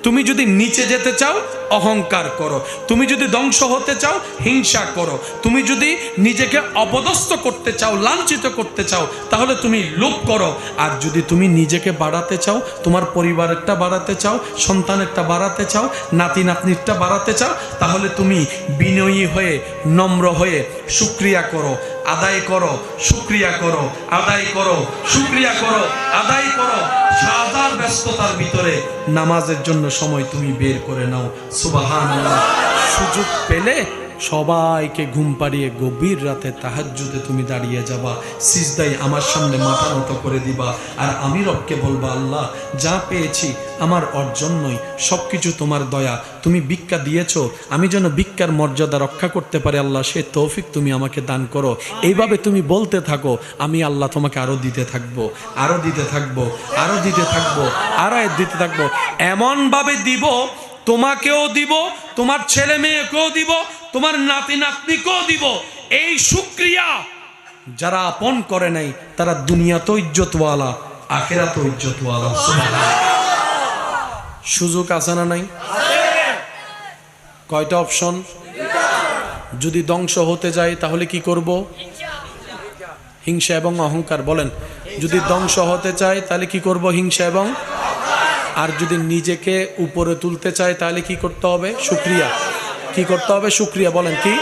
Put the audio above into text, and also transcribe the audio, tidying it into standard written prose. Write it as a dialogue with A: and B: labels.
A: তুমি যদি নিচে যেতে চাও অহংকার করো, তুমি যদি ধ্বংস হতে চাও হিংসা করো, তুমি যদি নিজেকে অপদস্থ করতে চাও, লাঞ্ছিত করতে চাও, তাহলে তুমি লোভ করো। আর যদি তুমি নিজেকে বাড়াতে চাও, তোমার পরিবারেরটা বাড়াতে চাও, সন্তানেরটা বাড়াতে চাও, নাতি নাতনিরটা বাড়াতে চাও, তাহলে তুমি বিনয়ী হয়ে নম্র হয়ে শুকরিয়া করো, আদায় করো, শুকরিয়া করো, আদায় করো, শুকরিয়া করো, আদায় করো। সাজার ব্যস্ততার ভিতরে নামাজের জন্য সময় তুমি বের করে নাও। সুবহানাল্লাহ। সুযোগ পেলে সবাইকে ঘুম পাড়িয়ে গভীর রাতে তাহাজ্জুদে তুমি দাঁড়িয়ে যাবা, সিজদায় আমার সামনে মাথা নত করে দিবা। আর আমি রবকে বলবা, আল্লাহ যা পেয়েছি আমার অর্জন নয়, সব কিছু তোমার দয়া, তুমি ভিক্ষা দিয়েছো, আমি যেন ভিক্ষার মর্যাদা রক্ষা করতে পারি, আল্লাহ সে তৌফিক তুমি আমাকে দান করো। এইভাবে তুমি বলতে থাকো, আমি আল্লাহ তোমাকে আরও দিতে থাকবো, আরও দিতে থাকবো, আরও দিতে থাকবো, আরও দিতে থাকবো। এমনভাবে দিব, তোমাকেও দিব, তোমার ছেলে মেয়েকেও দিব, তোমার নাতি নাতনিকেও দিব। এই শুকরিয়া যারা আপন করে নাই তারা দুনিয়াতেও ইজ্জতওয়ালা, আখিরাতেও ইজ্জতওয়ালা। সুযোগ আছে না নাই? কয়টা অপশন? যদি ধ্বংস হতে যায় তাহলে কি করব? হিংসা এবং অহংকার। বলেন, যদি ধ্বংস হতে চায় তাহলে কি করব? হিংসা এবং। আর যদি নিজেকে উপরে তুলতে চায় তাহলে কি করতে হবে? শুকরিয়া। কি করতে হবে? শুকরিয়া। বলেন কি?